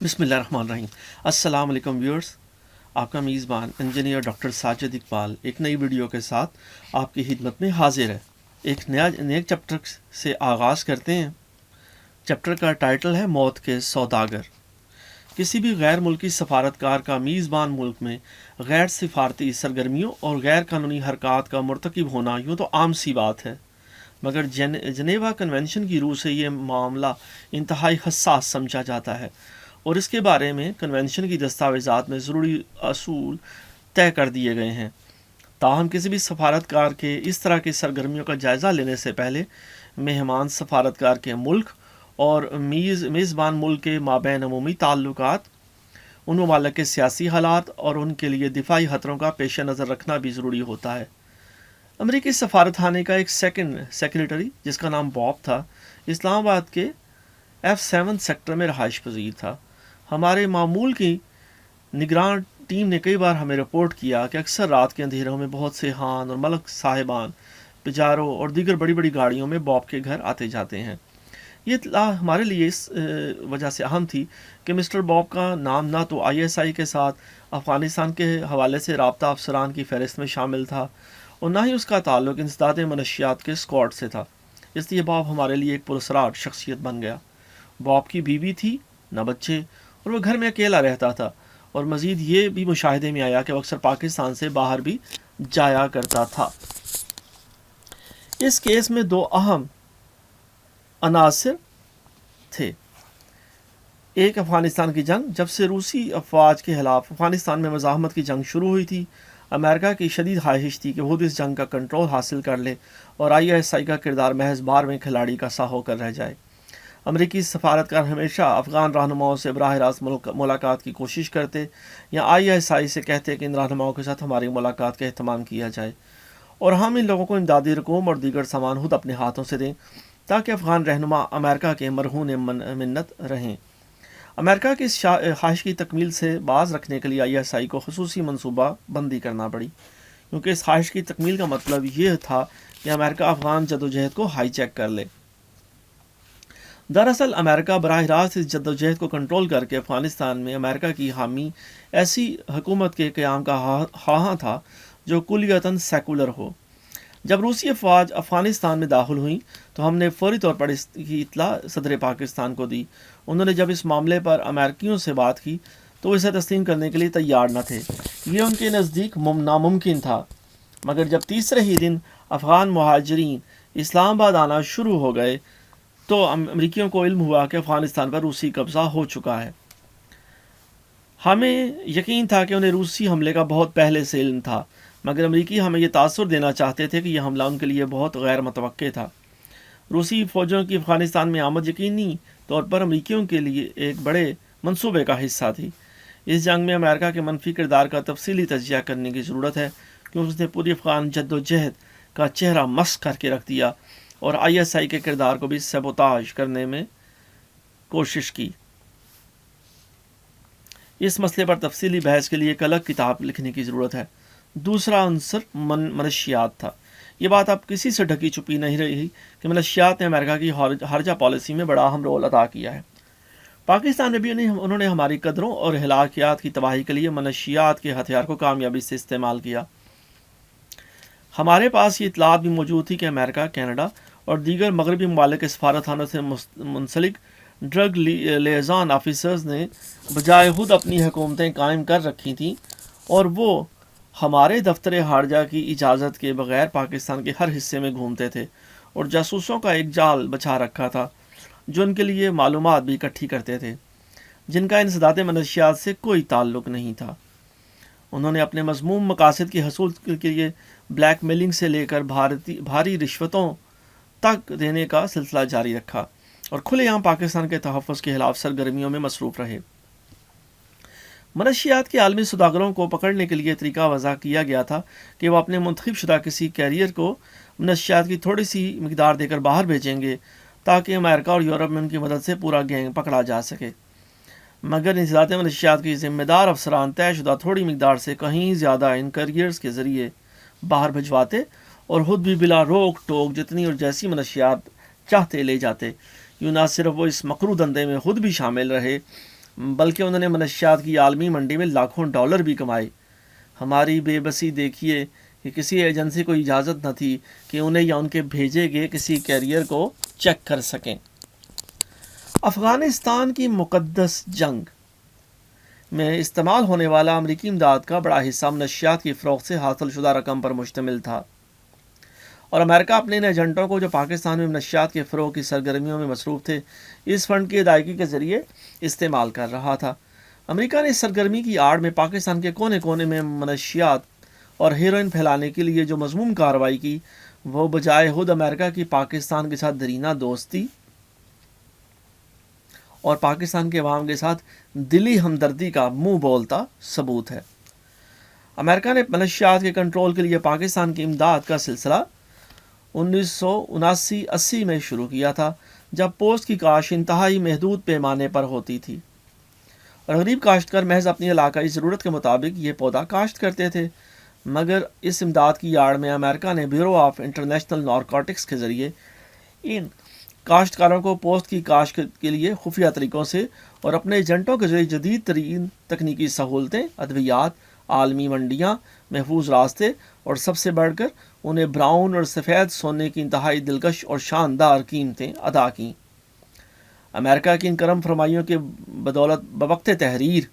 بسم اللہ الرحمن الرحیم۔ السلام علیکم ویورز، آپ کا میزبان انجینئر ڈاکٹر ساجد اقبال ایک نئی ویڈیو کے ساتھ آپ کی خدمت میں حاضر ہے۔ ایک نئے چیپٹر سے آغاز کرتے ہیں۔ چیپٹر کا ٹائٹل ہے موت کے سوداگر۔ کسی بھی غیر ملکی سفارتکار کا میزبان ملک میں غیر سفارتی سرگرمیوں اور غیر قانونی حرکات کا مرتکب ہونا یوں تو عام سی بات ہے، مگر جنیوا کنونشن کی روح سے یہ معاملہ انتہائی حساس سمجھا جاتا ہے اور اس کے بارے میں کنونشن کی دستاویزات میں ضروری اصول طے کر دیے گئے ہیں۔ تاہم کسی بھی سفارتکار کے اس طرح کی سرگرمیوں کا جائزہ لینے سے پہلے مہمان سفارتکار کے ملک اور میزبان ملک کے مابین عمومی تعلقات، ان ممالک کے سیاسی حالات اور ان کے لیے دفاعی خطروں کا پیش نظر رکھنا بھی ضروری ہوتا ہے۔ امریکی سفارت خانے کا ایک سیکریٹری جس کا نام باب تھا، اسلام آباد کے F7 سیکٹر میں رہائش پذیر تھا۔ ہمارے معمول کی نگران ٹیم نے کئی بار ہمیں رپورٹ کیا کہ اکثر رات کے اندھیروں میں بہت سے خان اور ملک صاحبان پجاروں اور دیگر بڑی بڑی گاڑیوں میں باب کے گھر آتے جاتے ہیں۔ یہ اطلاع ہمارے لیے اس وجہ سے اہم تھی کہ مسٹر باب کا نام نہ تو ISI کے ساتھ افغانستان کے حوالے سے رابطہ افسران کی فہرست میں شامل تھا اور نہ ہی اس کا تعلق انسداد منشیات کے اسکواڈ سے تھا، اس لیے باب ہمارے لیے ایک پراسرار شخصیت بن گیا۔ باب کی بیوی تھی، نہ بچے، اور وہ گھر میں اکیلا رہتا تھا، اور مزید یہ بھی مشاہدے میں آیا کہ وہ اکثر پاکستان سے باہر بھی جایا کرتا تھا۔ اس کیس میں دو اہم عناصر تھے۔ ایک افغانستان کی جنگ۔ جب سے روسی افواج کے خلاف افغانستان میں مزاحمت کی جنگ شروع ہوئی تھی، امریکہ کی شدید خواہش تھی کہ وہ اس جنگ کا کنٹرول حاصل کر لے اور ISI کا کردار محض 12ویں کھلاڑی کا سا ہو کر رہ جائے۔ امریکی سفارتکار ہمیشہ افغان رہنماؤں سے براہ راست ملاقات کی کوشش کرتے یا ISI سے کہتے کہ ان رہنماؤں کے ساتھ ہماری ملاقات کا اہتمام کیا جائے اور ہم ان لوگوں کو امدادی رقوم اور دیگر سامان خود اپنے ہاتھوں سے دیں تاکہ افغان رہنما امریکہ کے مرہون منت رہیں۔ امریکہ کی اس خواہش کی تکمیل سے باز رکھنے کے لیے ISI کو خصوصی منصوبہ بندی کرنا پڑی، کیونکہ اس خواہش کی تکمیل کا مطلب یہ تھا کہ امریکہ افغان جدوجہد کو ہائی جیک کر لے۔ دراصل امریکہ براہ راست اس جدوجہد کو کنٹرول کر کے افغانستان میں امریکہ کی حامی ایسی حکومت کے قیام کا خواہاں تھا جو کلیتاً سیکولر ہو۔ جب روسی افواج افغانستان میں داخل ہوئیں تو ہم نے فوری طور پر اس کی اطلاع صدر پاکستان کو دی۔ انہوں نے جب اس معاملے پر امریکیوں سے بات کی تو وہ اسے تسلیم کرنے کے لیے تیار نہ تھے، یہ ان کے نزدیک ناممکن تھا۔ مگر جب تیسرے ہی دن افغان مہاجرین اسلام آباد آنا شروع ہو گئے تو امریکیوں کو علم ہوا کہ افغانستان پر روسی قبضہ ہو چکا ہے۔ ہمیں یقین تھا کہ انہیں روسی حملے کا بہت پہلے سے علم تھا، مگر امریکی ہمیں یہ تاثر دینا چاہتے تھے کہ یہ حملہ ان کے لیے بہت غیر متوقع تھا۔ روسی فوجوں کی افغانستان میں آمد یقینی طور پر امریکیوں کے لیے ایک بڑے منصوبے کا حصہ تھی۔ اس جنگ میں امریکہ کے منفی کردار کا تفصیلی تجزیہ کرنے کی ضرورت ہے، کیونکہ اس نے پوری افغان جدوجہد کا چہرہ مسخ کر کے رکھ دیا اور ISI کے کردار کو بھی سیبوتاژ کرنے میں کوشش کی۔ اس مسئلے پر تفصیلی بحث کے لیے ایک الگ کتاب لکھنے کی ضرورت ہے۔ دوسرا عنصر منشیات تھا۔ یہ بات اب کسی سے ڈھکی چھپی نہیں رہی کہ منشیات نے امریکہ کی خارجہ پالیسی میں بڑا اہم رول ادا کیا ہے۔ پاکستان میں بھی انہوں نے ہماری قدروں اور ہلاکیات کی تباہی کے لیے منشیات کے ہتھیار کو کامیابی سے استعمال کیا۔ ہمارے پاس یہ اطلاعات بھی موجود تھی کہ امریکہ، کینیڈا اور دیگر مغربی ممالک کے سفارت خانوں سے منسلک ڈرگ لیزان آفیسرز نے بجائے خود اپنی حکومتیں قائم کر رکھی تھیں اور وہ ہمارے دفتر خارجہ کی اجازت کے بغیر پاکستان کے ہر حصے میں گھومتے تھے اور جاسوسوں کا ایک جال بچھا رکھا تھا جو ان کے لیے معلومات بھی اکٹھی کرتے تھے جن کا انسداد منشیات سے کوئی تعلق نہیں تھا۔ انہوں نے اپنے مذموم مقاصد کی حصول کے لیے بلیک میلنگ سے لے کر بھاری رشوتوں تک دینے کا سلسلہ جاری رکھا اور کھلے عام پاکستان کے تحفظ کے خلاف سرگرمیوں میں مصروف رہے۔ منشیات کے عالمی سوداگروں کو پکڑنے کے لیے طریقہ وضع کیا گیا تھا کہ وہ اپنے منتخب شدہ کسی کیریئر کو منشیات کی تھوڑی سی مقدار دے کر باہر بھیجیں گے تاکہ امریکہ اور یورپ میں ان کی مدد سے پورا گینگ پکڑا جا سکے، مگر انسداد منشیات کی ذمہ دار افسران طے شدہ تھوڑی مقدار سے کہیں زیادہ ان کیریئرز کے ذریعے باہر بھجواتے اور خود بھی بلا روک ٹوک جتنی اور جیسی منشیات چاہتے لے جاتے۔ یوں نہ صرف وہ اس مکروہ دندے میں خود بھی شامل رہے بلکہ انہوں نے منشیات کی عالمی منڈی میں لاکھوں ڈالر بھی کمائے۔ ہماری بے بسی دیکھیے کہ کسی ایجنسی کو اجازت نہ تھی کہ انہیں یا ان کے بھیجے گئے کسی کیریئر کو چیک کر سکیں۔ افغانستان کی مقدس جنگ میں استعمال ہونے والا امریکی امداد کا بڑا حصہ منشیات کی فروخت سے حاصل شدہ رقم پر مشتمل تھا، اور امریکہ اپنے ان ایجنٹوں کو جو پاکستان میں منشیات کے فروغ کی سرگرمیوں میں مصروف تھے اس فنڈ کی ادائیگی کے ذریعے استعمال کر رہا تھا۔ امریکہ نے اس سرگرمی کی آڑ میں پاکستان کے کونے کونے میں منشیات اور ہیروئن پھیلانے کے لیے جو مذموم کارروائی کی، وہ بجائے خود امریکہ کی پاکستان کے ساتھ درینہ دوستی اور پاکستان کے عوام کے ساتھ دلی ہمدردی کا منہ بولتا ثبوت ہے۔ امریکہ نے منشیات کے کنٹرول کے لیے پاکستان کی امداد کا سلسلہ 1979-80 میں شروع کیا تھا، جب پوست کی کاشت انتہائی محدود پیمانے پر ہوتی تھی اور غریب کاشتکار محض اپنی علاقائی ضرورت کے مطابق یہ پودا کاشت کرتے تھے۔ مگر اس امداد کی آڑ میں امریکہ نے بیورو آف انٹرنیشنل نارکوٹکس کے ذریعے ان کاشتکاروں کو پوست کی کاشت کے لیے خفیہ طریقوں سے اور اپنے ایجنٹوں کے ذریعے جدید ترین تکنیکی سہولتیں، ادویات، عالمی منڈیاں، محفوظ راستے اور سب سے بڑھ کر انہیں براؤن اور سفید سونے کی انتہائی دلکش اور شاندار قیمتیں ادا کیں۔ امریکہ کی ان کرم فرمائیوں کے بدولت بوقت تحریر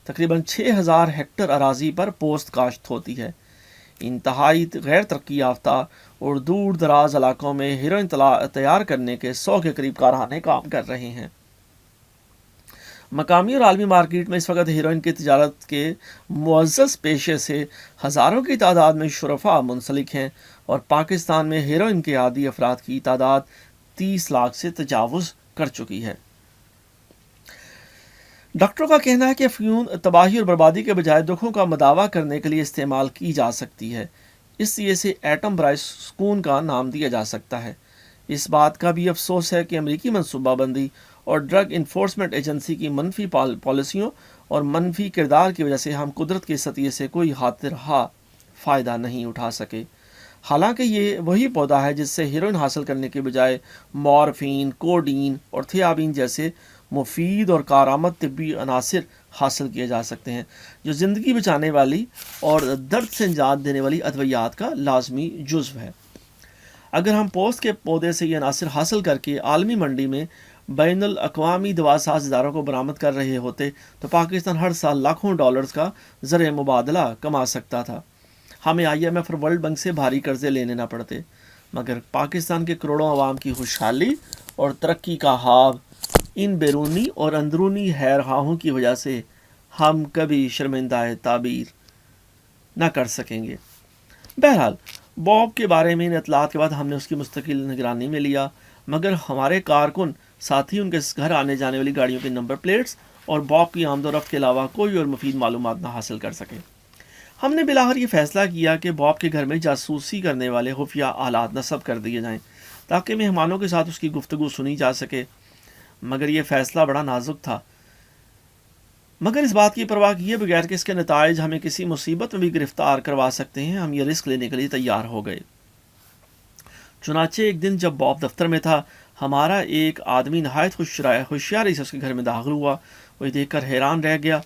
تقریباً 6000 ہیکٹر اراضی پر پوست کاشت ہوتی ہے۔ انتہائی غیر ترقی یافتہ اور دور دراز علاقوں میں ہیروئن تیار کرنے کے 100 کے قریب کارخانے کام کر رہے ہیں۔ مقامی اور عالمی مارکیٹ میں اس وقت ہیروئن کی تجارت کے معزز پیشے سے ہزاروں کی تعداد میں شرفاء منسلک ہیں، اور پاکستان میں ہیروئن کے عادی افراد کی تعداد 30 لاکھ سے تجاوز کر چکی ہے۔ ڈاکٹروں کا کہنا ہے کہ افیون تباہی اور بربادی کے بجائے دکھوں کا مداوع کرنے کے لیے استعمال کی جا سکتی ہے، اس لیے اسے ایٹم برائے سکون کا نام دیا جا سکتا ہے۔ اس بات کا بھی افسوس ہے کہ امریکی منصوبہ بندی اور ڈرگ انفورسمنٹ ایجنسی کی منفی پالیسیوں اور منفی کردار کی وجہ سے ہم قدرت کے سطح سے کوئی خاطرخواہ فائدہ نہیں اٹھا سکے۔ حالانکہ یہ وہی پودا ہے جس سے ہیروئن حاصل کرنے کے بجائے مورفین، کوڈین اور تھیابین جیسے مفید اور کارآمد طبی عناصر حاصل کیے جا سکتے ہیں، جو زندگی بچانے والی اور درد سے نجات دینے والی ادویات کا لازمی جزو ہے۔ اگر ہم پوست کے پودے سے یہ عناصر حاصل کر کے عالمی منڈی میں بین الاقوامی دوا ساز اداروں کو برآمد کر رہے ہوتے تو پاکستان ہر سال لاکھوں ڈالرز کا زر مبادلہ کما سکتا تھا۔ ہمیں IMF اور ورلڈ بینک سے بھاری قرضے لینے نہ پڑتے، مگر پاکستان کے کروڑوں عوام کی خوشحالی اور ترقی کا خواب ان بیرونی اور اندرونی خیرخواہوں کی وجہ سے ہم کبھی شرمندہ تعبیر نہ کر سکیں گے۔ بہرحال باب کے بارے میں ان اطلاعات کے بعد ہم نے اس کی مستقل نگرانی میں لیا، مگر ہمارے کارکن ساتھ ہی ان کے گھر آنے جانے والی گاڑیوں کے نمبر پلیٹس اور باب کی آمد و رفت کے علاوہ کوئی اور مفید معلومات نہ حاصل کر سکے۔ ہم نے بالآخر یہ فیصلہ کیا کہ باب کے گھر میں جاسوسی کرنے والے خفیہ آلات نصب کر دیے جائیں تاکہ مہمانوں کے ساتھ اس کی گفتگو سنی جا سکے، مگر یہ فیصلہ بڑا نازک تھا۔ مگر اس بات کی پرواہ کیے بغیر کہ اس کے نتائج ہمیں کسی مصیبت میں بھی گرفتار کروا سکتے ہیں، ہم یہ رسک لینے کے لیے تیار ہو گئے۔ چنانچہ ایک دن جب باب دفتر میں تھا، ہمارا ایک آدمی نہایت ہوشیاری سے اس کے گھر میں داخل ہوا۔ وہ دیکھ کر حیران رہ گیا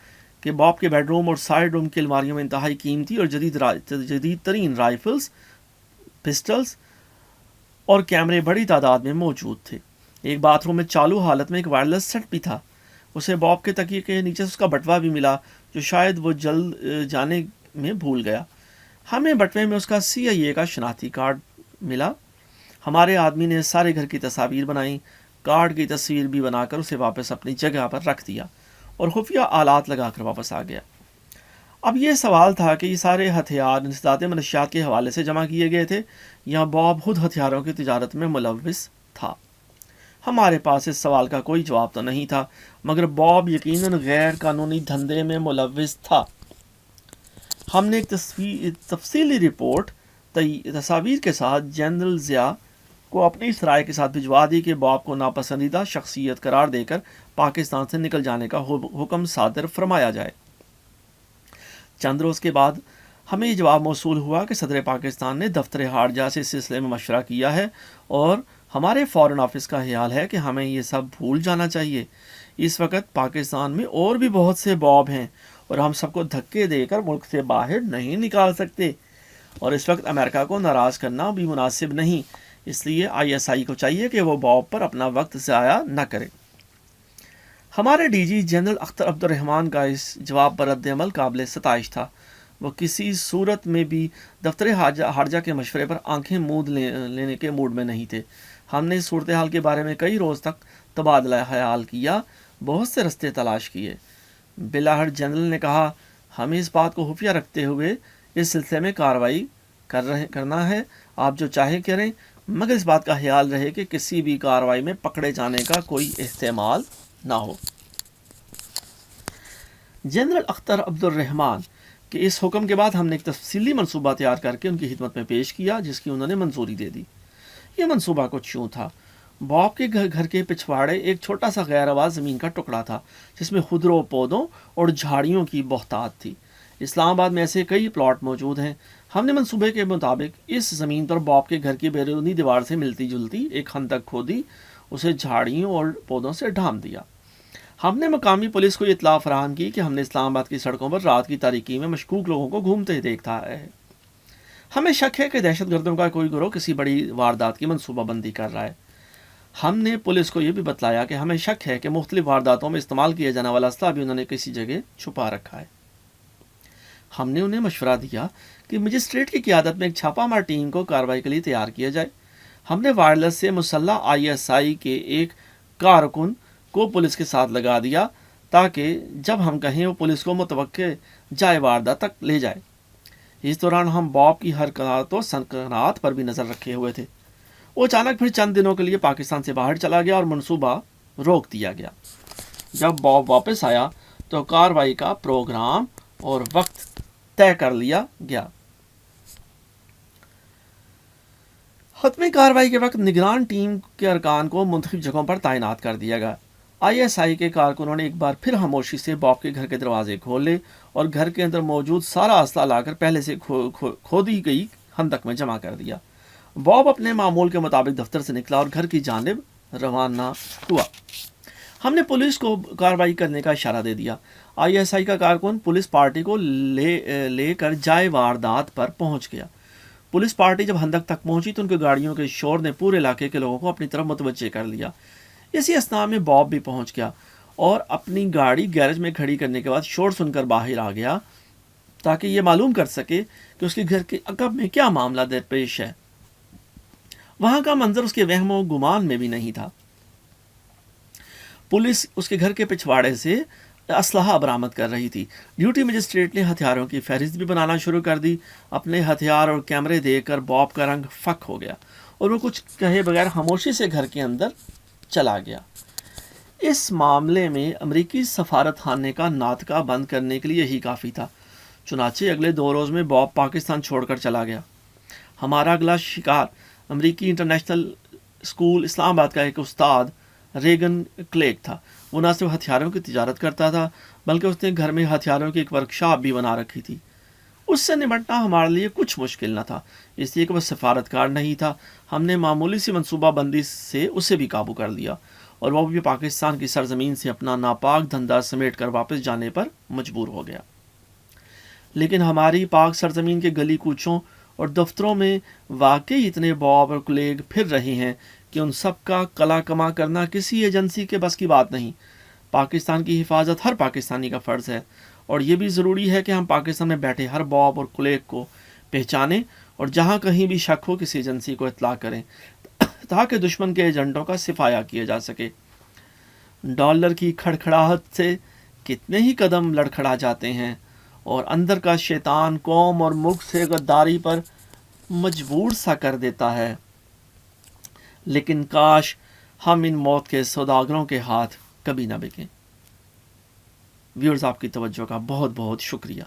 کہ باب کے بیڈ روم اور سائڈ روم کی الماریوں میں انتہائی قیمتی اور جدید ترین رائفلز، پسٹلز اور کیمرے بڑی تعداد میں موجود تھے۔ ایک باتھ روم میں چالو حالت میں ایک وائرلیس سیٹ بھی تھا۔ اسے باب کے تکیے کے نیچے اس کا بٹوا بھی ملا، جو شاید وہ جلد جانے میں بھول گیا۔ ہمیں بٹوے میں اس کا CIA کا شناختی کارڈ ملا۔ ہمارے آدمی نے سارے گھر کی تصاویر بنائیں، کارڈ کی تصویر بھی بنا کر اسے واپس اپنی جگہ پر رکھ دیا اور خفیہ آلات لگا کر واپس آ گیا۔ اب یہ سوال تھا کہ یہ سارے ہتھیار انسداد منشیات کے حوالے سے جمع کیے گئے تھے یا باب خود ہتھیاروں کی تجارت میں ملوث تھا؟ ہمارے پاس اس سوال کا کوئی جواب تو نہیں تھا، مگر باب یقیناً غیر قانونی دھندے میں ملوث تھا۔ ہم نے ایک تفصیلی رپورٹ تصاویر کے ساتھ جنرل ضیاء کو اپنی اس رائے کے ساتھ بھجوا دی کہ باب کو ناپسندیدہ شخصیت قرار دے کر پاکستان سے نکل جانے کا حکم صادر فرمایا جائے۔ چند روز کے بعد ہمیں یہ جواب موصول ہوا کہ صدر پاکستان نے دفتر خارجہ سے اس سلسلے میں مشورہ کیا ہے اور ہمارے فارن آفس کا خیال ہے کہ ہمیں یہ سب بھول جانا چاہیے۔ اس وقت پاکستان میں اور بھی بہت سے باب ہیں اور ہم سب کو دھکے دے کر ملک سے باہر نہیں نکال سکتے، اور اس وقت امریکہ کو ناراض کرنا بھی مناسب نہیں، اس لیے ISI کو چاہیے کہ وہ باب پر اپنا وقت ضائع نہ کرے۔ ہمارے DG جنرل اختر عبد الرحمان کا اس جواب پر رد عمل قابل ستائش تھا۔ وہ کسی صورت میں بھی دفتر خارجہ کے مشورے پر آنکھیں موند لینے کے موڈ میں نہیں تھے۔ ہم نے اس صورتحال کے بارے میں کئی روز تک تبادلہ خیال کیا، بہت سے رستے تلاش کیے۔ بلاہر جنرل نے کہا، ہمیں اس بات کو خفیہ رکھتے ہوئے اس سلسلے میں کارروائی کرنا ہے، آپ جو چاہے کریں، مگر اس بات کا خیال رہے کہ کسی بھی کارروائی میں پکڑے جانے کا کوئی احتمال نہ ہو۔ جنرل اختر عبد الرحمان کہ اس حکم کے بعد ہم نے ایک تفصیلی منصوبہ تیار کر کے ان کی خدمت میں پیش کیا، جس کی انہوں نے منظوری دے دی۔ یہ منصوبہ کچھ یوں تھا۔ باب کے گھر کے پچھواڑے ایک چھوٹا سا غیر آباد زمین کا ٹکڑا تھا، جس میں خضرو پودوں اور جھاڑیوں کی بہتات تھی۔ اسلام آباد میں ایسے کئی پلاٹ موجود ہیں۔ ہم نے منصوبے کے مطابق اس زمین پر باب کے گھر کی بیرونی دیوار سے ملتی جلتی ایک خندق کھودی، اسے جھاڑیوں اور پودوں سے ڈھانپ دیا۔ ہم نے مقامی پولیس کو یہ اطلاع فراہم کی کہ ہم نے اسلام آباد کی سڑکوں پر رات کی تاریکی میں مشکوک لوگوں کو گھومتے دیکھا ہے۔ ہمیں شک ہے کہ دہشت گردوں کا کوئی گروہ کسی بڑی واردات کی منصوبہ بندی کر رہا ہے۔ ہم نے پولیس کو یہ بھی بتلایا کہ ہمیں شک ہے کہ مختلف وارداتوں میں استعمال کیا جانے والا اسلحہ بھی انہوں نے کسی جگہ چھپا رکھا ہے۔ ہم نے انہیں مشورہ دیا کہ مجسٹریٹ کی قیادت میں ایک چھاپہ مار ٹیم کو کارروائی کے لیے تیار کیا جائے۔ ہم نے وائرلیس سے مسلح ISI کے ایک کارکن کو پولیس کے ساتھ لگا دیا تاکہ جب ہم کہیں وہ پولیس کو متوقع جائے واردات تک لے جائے۔ اس دوران ہم باب کی حرکات و سکنات پر بھی نظر رکھے ہوئے تھے۔ وہ اچانک پھر چند دنوں کے لیے پاکستان سے باہر چلا گیا اور منصوبہ روک دیا گیا۔ جب باب واپس آیا تو کارروائی کا پروگرام اور وقت طے کر لیا گیا۔ حتمی کارروائی کے وقت نگران ٹیم کے ارکان کو مختلف جگہوں پر تعینات کر دیا گیا۔ ISI کے کارکنوں نے ایک بار پھر خاموشی سے باب کے گھر کے دروازے کھولے اور گھر کے اندر موجود سارا اسلحہ لا کر پہلے سے کھودی گئی خندق میں جمع کر دیا۔ باب اپنے معمول کے مطابق دفتر سے نکلا اور گھر کی جانب روانہ ہوا۔ ہم نے پولیس کو کارروائی کرنے کا اشارہ دے دیا۔ ISI کا کارکن پولیس پارٹی کو لے کر جائے واردات پر پہنچ گیا۔ پولیس پارٹی جب خندق تک پہنچی تو ان کی گاڑیوں کے شور نے پورے علاقے کے لوگوں کو اپنی طرف متوجہ کر لیا۔ اسی اثناء میں باب بھی پہنچ گیا اور اپنی گاڑی گیرج میں کھڑی کرنے کے بعد شور سن کر باہر آ گیا تاکہ یہ معلوم کر سکے کہ اس کے گھر کے عقب میں کیا معاملہ درپیش ہے۔ وہاں کا منظر اس کے وہم و گمان میں بھی نہیں تھا۔ پولیس اس کے گھر کے پچھواڑے سے اسلحہ برآمد کر رہی تھی۔ ڈیوٹی مجسٹریٹ نے ہتھیاروں کی فہرست بھی بنانا شروع کر دی۔ اپنے ہتھیار اور کیمرے دیکھ کر باب کا رنگ فک ہو گیا اور وہ کچھ کہے بغیر خاموشی سے گھر کے اندر چلا گیا۔ اس معاملے میں امریکی سفارت خانے کا ناطقہ بند کرنے کے لیے یہی کافی تھا۔ چنانچہ اگلے 2 روز میں باب پاکستان چھوڑ کر چلا گیا۔ ہمارا اگلا شکار امریکی انٹرنیشنل اسکول اسلام آباد کا ایک استاد ریگن کلیگ تھا۔ وہ نہ صرف ہتھیاروں کی تجارت کرتا تھا بلکہ اس نے گھر میں ہتھیاروں کی ایک ورکشاپ بھی بنا رکھی تھی۔ اس سے نمٹنا ہمارے لیے کچھ مشکل نہ تھا، اس لیے کہ وہ سفارتکار نہیں تھا۔ ہم نے معمولی سی منصوبہ بندی سے اسے بھی قابو کر لیا اور وہ بھی پاکستان کی سرزمین سے اپنا ناپاک دھندا سمیٹ کر واپس جانے پر مجبور ہو گیا۔ لیکن ہماری پاک سرزمین کے گلی کوچوں اور دفتروں میں واقعی اتنے باب اور کلیگ پھر رہے ہیں کہ ان سب کا کلا کما کرنا کسی ایجنسی کے بس کی بات نہیں۔ پاکستان کی حفاظت ہر پاکستانی کا فرض ہے، اور یہ بھی ضروری ہے کہ ہم پاکستان میں بیٹھے ہر باب اور کلیگ کو پہچانیں اور جہاں کہیں بھی شک ہو کسی ایجنسی کو اطلاع کریں تاکہ دشمن کے ایجنٹوں کا صفایا کیا جا سکے۔ ڈالر کی کھڑکھڑاہٹ سے کتنے ہی قدم لڑکھڑا جاتے ہیں اور اندر کا شیطان قوم اور ملک سے غداری پر مجبور سا کر دیتا ہے، لیکن کاش ہم ان موت کے سوداگروں کے ہاتھ کبھی نہ بکیں۔ ویورز، آپ کی توجہ کا بہت بہت شکریہ۔